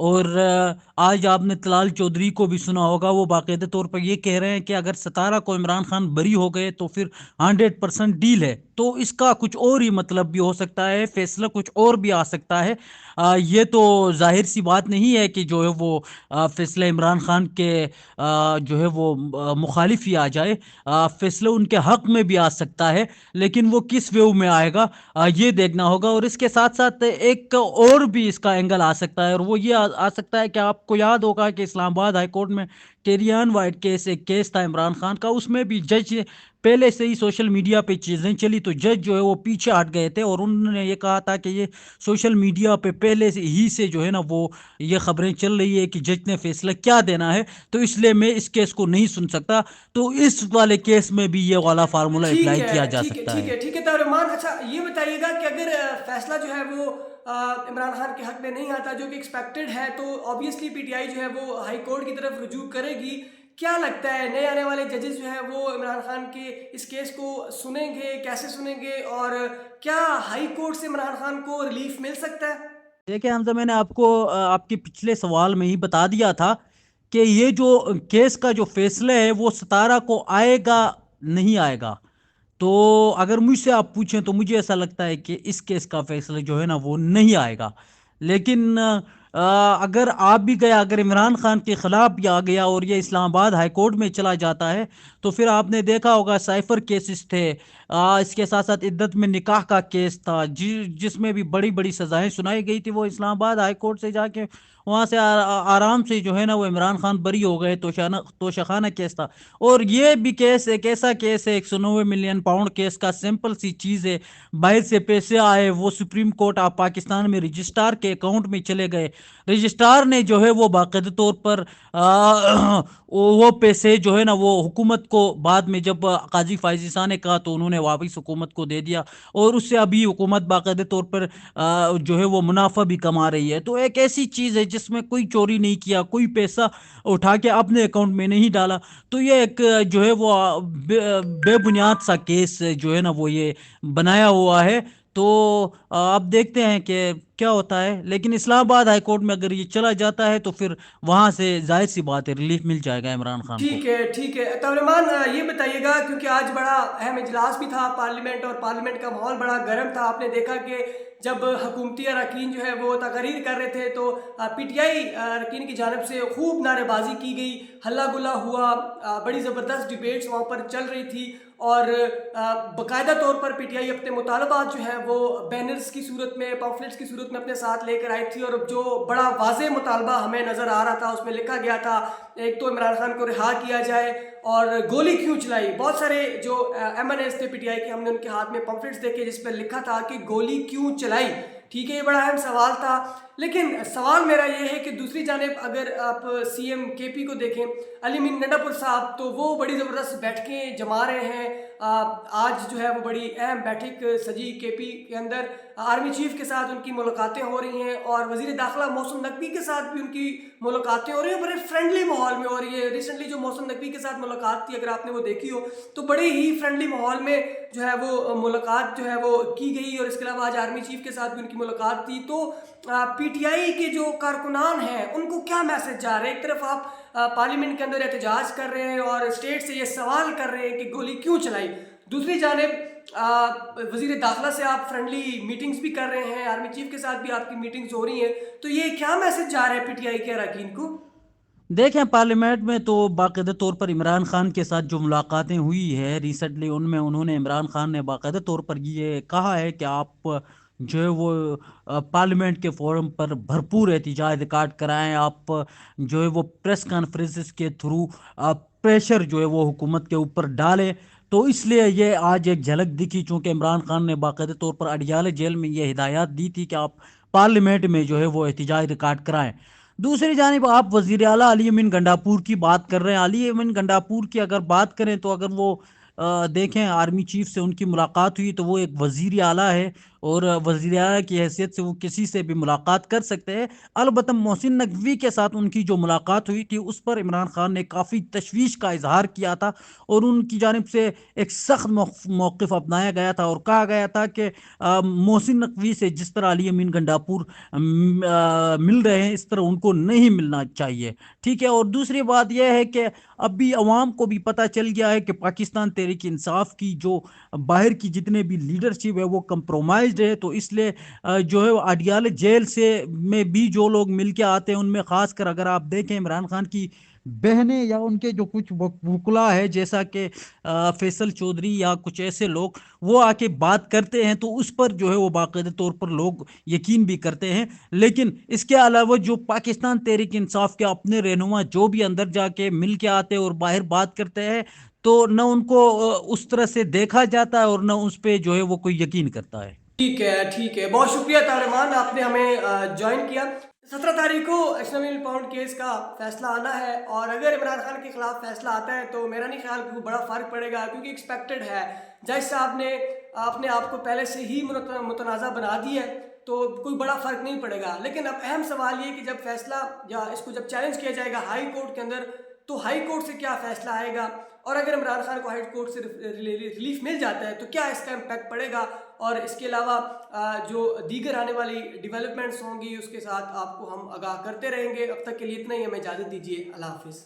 اور آج آپ نے طلال چودھری کو بھی سنا ہوگا، وہ باقاعدہ طور پر یہ کہہ رہے ہیں کہ اگر 17 کو عمران خان بری ہو گئے تو پھر 100% ڈیل ہے. تو اس کا کچھ اور ہی مطلب بھی ہو سکتا ہے، فیصلہ کچھ اور بھی آ سکتا ہے. یہ تو ظاہر سی بات نہیں ہے کہ جو ہے وہ فیصلہ عمران خان کے جو ہے وہ مخالف ہی آ جائے. فیصلہ ان کے حق میں بھی آ سکتا ہے، لیکن وہ کس ویو میں آئے گا یہ دیکھنا ہوگا. اور اس کے ساتھ ساتھ ایک اور بھی اس کا اینگل آ سکتا ہے، اور وہ یہ آ سکتا ہے کہ آپ کو یاد ہوگا کہ اسلام آباد ہائی کورٹ میں ٹیریان وائٹ کیس ایک کیس تھا عمران خان کا. اس میں بھی جج پہلے سے ہی سوشل میڈیا پہ چیزیں چلی تو جج جو ہے وہ پیچھے ہٹ گئے تھے، اور انہوں نے یہ کہا تھا کہ یہ سوشل میڈیا پہ پہلے سے جو ہے نا وہ یہ خبریں چل رہی ہے کہ جج نے فیصلہ کیا دینا ہے، تو اس لیے میں اس کیس کو نہیں سن سکتا. تو اس والے کیس میں بھی یہ والا فارمولا ٹھیک اپلائی کیا ہے جا ٹھیک ہے سکتا ٹھیک ہے. ہے ٹھیک ہے ترجمان. اچھا یہ بتائیے گا کہ اگر فیصلہ جو ہے وہ عمران خان کے حق میں نہیں آتا جو کہ ایکسپیکٹڈ ہے، تو آبویسلی پی ٹی آئی جو ہے وہ ہائی کورٹ کی طرف رجوع کرے گی. کیا لگتا ہے نئے آنے والے ججز جو ہیں وہ عمران خان کے اس کیس کو سنیں گے، کیسے سنیں گے، اور کیا ہائی کورٹ سے عمران خان کو ریلیف مل سکتا ہے؟ دیکھیں حمزہ، میں نے آپ کو آپ کے پچھلے سوال میں ہی بتا دیا تھا کہ یہ جو کیس کا جو فیصلہ ہے وہ 17 کو آئے گا نہیں آئے گا. تو اگر مجھ سے آپ پوچھیں تو مجھے ایسا لگتا ہے کہ اس کیس کا فیصلہ جو ہے نا وہ نہیں آئے گا. لیکن اگر آپ بھی گیا، اگر عمران خان کے خلاف بھی آ گیا اور یہ اسلام آباد ہائی کورٹ میں چلا جاتا ہے، تو پھر آپ نے دیکھا ہوگا سائفر کیسز تھے، اس کے ساتھ ساتھ عدت میں نکاح کا کیس تھا جس میں بھی بڑی بڑی سزائیں سنائی گئی تھی. وہ اسلام آباد ہائی کورٹ سے جا کے وہاں سے آرام سے جو ہے نا وہ عمران خان بری ہو گئے. توشخانہ کیس تھا. اور یہ بھی کیس ایک ایسا کیس ہے، 190 ملین پاؤنڈ کیس کا سمپل سی چیز ہے. باہر سے پیسے آئے، وہ سپریم کورٹ آف پاکستان میں رجسٹرار کے اکاؤنٹ میں چلے گئے. رجسٹرار نے جو ہے وہ باقاعدہ طور پر وہ پیسے جو ہے نا وہ حکومت کو بعد میں جب قاضی فائز عیسیٰ نے کہا تو انہوں نے واپس حکومت کو دے دیا، اور اس سے ابھی حکومت باقاعدہ طور پر جو ہے وہ منافع بھی کما رہی ہے. تو ایک ایسی چیز ہے جس میں کوئی چوری نہیں کیا، کوئی پیسہ اٹھا کے اپنے اکاؤنٹ میں نہیں ڈالا. تو یہ ایک جو ہے وہ بے بنیاد سا کیس جو ہے نا وہ یہ بنایا ہوا ہے. تو آپ دیکھتے ہیں کہ کیا ہوتا ہے. لیکن اسلام آباد ہائی کورٹ میں اگر یہ چلا جاتا ہے تو پھر وہاں سے ظاہر سی بات ہے ریلیف مل جائے گا عمران خان کو. ٹھیک ہے ٹھیک ہے ترجمان. یہ بتائیے گا کیونکہ آج بڑا اہم اجلاس بھی تھا پارلیمنٹ، اور پارلیمنٹ کا ماحول بڑا گرم تھا. آپ نے دیکھا کہ جب حکومتی اراکین جو ہے وہ تقاریر کر رہے تھے تو پی ٹی آئی اراکین کی جانب سے خوب نعرے بازی کی گئی، ہلا گلا ہوا، بڑی زبردست ڈیبیٹس وہاں پر چل رہی تھی، اور باقاعدہ طور پر پی ٹی آئی اپنے مطالبات جو ہیں وہ بینرز کی صورت میں، پمفلٹس کی صورت میں اپنے ساتھ لے کر آئی تھی. اور جو بڑا واضح مطالبہ ہمیں نظر آ رہا تھا اس میں لکھا گیا تھا ایک تو عمران خان کو رہا کیا جائے، اور گولی کیوں چلائی. بہت سارے جو ایم این ایس تھے پی ٹی آئی کے، ہم نے ان کے ہاتھ میں پمفلٹس دیکھے جس پہ لکھا تھا کہ گولی کیوں چلائی. ٹھیک ہے، یہ بڑا اہم سوال تھا. لیکن سوال میرا یہ ہے کہ دوسری جانب اگر آپ سی ایم کے پی کو دیکھیں، علی مین نڈا پور صاحب، تو وہ بڑی زبردست بیٹھکیں جما رہے ہیں. آج جو ہے وہ بڑی اہم بیٹھک سجی کے پی کے اندر، آرمی چیف کے ساتھ ان کی ملاقاتیں ہو رہی ہیں، اور وزیر داخلہ محسن نقوی کے ساتھ بھی ان کی ملاقاتیں ہو رہی ہیں بڑے فرینڈلی ماحول میں. اور یہ ریسنٹلی جو محسن نقوی کے ساتھ ملاقات تھی، اگر آپ نے وہ دیکھی ہو تو بڑے ہی فرینڈلی ماحول میں جو ہے وہ ملاقات جو ہے وہ کی گئی. اور اس کے علاوہ آج آرمی چیف کے ساتھ بھی ان کی ملاقات تھی. تو پی ٹی آئی کے جو کارکنان ہیں ان کو کیا میسج جا رہے ہیں؟ ایک طرف آپ پارلیمنٹ کے اندر احتجاج کر رہے ہیں اور اسٹیٹ سے یہ سوال کر رہے ہیں کہ گولی کیوں چلائی، دوسری جانب وزیر داخلہ سے آپ فرینڈلی میٹنگز بھی کر رہے ہیں، آرمی چیف کے ساتھ بھی آپ کی میٹنگز ہو رہی ہیں. تو یہ کیا میسج جا رہا ہے پی ٹی آئی کے اراکین کو؟ دیکھیں پارلیمنٹ میں تو باقاعدہ طور پر عمران خان کے ساتھ جو ملاقاتیں ہوئی ہے ریسنٹلی، ان میں انہوں نے عمران خان نے باقاعدہ طور پر یہ کہا ہے کہ آپ جو ہے وہ پارلیمنٹ کے فورم پر بھرپور احتجاج ریکارڈ کرائیں. آپ جو ہے وہ پریس کانفرنسز کے تھرو پریشر جو ہے وہ حکومت کے اوپر ڈالیں. تو اس لیے یہ آج ایک جھلک دکھی، چونکہ عمران خان نے باقاعدہ طور پر اڈیالہ جیل میں یہ ہدایات دی تھی کہ آپ پارلیمنٹ میں جو ہے وہ احتجاج ریکارڈ کرائیں. دوسری جانب آپ وزیر اعلیٰ علی امین گنڈاپور کی بات کر رہے ہیں. علی امین گنڈاپور کی اگر بات کریں تو اگر وہ دیکھیں آرمی چیف سے ان کی ملاقات ہوئی تو وہ ایک وزیر اعلیٰ ہے، اور وزیر اعلیٰ کی حیثیت سے وہ کسی سے بھی ملاقات کر سکتے ہیں۔ البتہ محسن نقوی کے ساتھ ان کی جو ملاقات ہوئی تھی اس پر عمران خان نے کافی تشویش کا اظہار کیا تھا، اور ان کی جانب سے ایک سخت موقف اپنایا گیا تھا، اور کہا گیا تھا کہ محسن نقوی سے جس طرح علی امین گنڈاپور مل رہے ہیں اس طرح ان کو نہیں ملنا چاہیے، ٹھیک ہے۔ اور دوسری بات یہ ہے کہ اب بھی عوام کو بھی پتہ چل گیا ہے کہ پاکستان تحریک انصاف کی جو باہر کی جتنے بھی لیڈرشپ ہے وہ کمپرومائزڈ ہے، تو اس لیے جو ہے اڈیالہ جیل سے میں بھی جو لوگ مل کے آتے ہیں ان میں خاص کر اگر آپ دیکھیں عمران خان کی بہنیں یا ان کے جو کچھ وکلا ہے جیسا کہ فیصل چودھری یا کچھ ایسے لوگ، وہ آ کے بات کرتے ہیں تو اس پر جو ہے وہ باقاعدہ طور پر لوگ یقین بھی کرتے ہیں۔ لیکن اس کے علاوہ جو پاکستان تحریک انصاف کے اپنے رہنما جو بھی اندر جا کے مل کے آتے اور باہر بات کرتے ہیں تو نہ ان کو اس طرح سے دیکھا جاتا ہے اور نہ اس پہ جو ہے وہ کوئی یقین کرتا ہے۔ ٹھیک ہے، بہت شکریہ طارمان، آپ نے ہمیں جوائن کیا۔ 17 تاریخ کو 1 ملین پاؤنڈ کیس کا فیصلہ آنا ہے، اور اگر عمران خان کے خلاف فیصلہ آتا ہے تو میرا نہیں خیال کہ کوئی بڑا فرق پڑے گا، کیونکہ ایکسپیکٹڈ ہے جج صاحب نے اپنے آپ کو پہلے سے ہی متنازع بنا دیا ہے، تو کوئی بڑا فرق نہیں پڑے گا۔ لیکن اب اہم سوال یہ کہ جب فیصلہ یا اس کو جب چیلنج کیا جائے گا ہائی کورٹ کے اندر، تو ہائی کورٹ سے کیا فیصلہ آئے گا، اور اگر عمران خان کو ہائی کورٹ سے ریلیف مل جاتا ہے تو کیا اس کا امپیکٹ پڑے گا، اور اس کے علاوہ جو دیگر آنے والی ڈیولپمنٹس ہوں گی اس کے ساتھ آپ کو ہم آگاہ کرتے رہیں گے۔ اب تک کے لیے اتنا ہی، ہمیں اجازت دیجیے، اللہ حافظ۔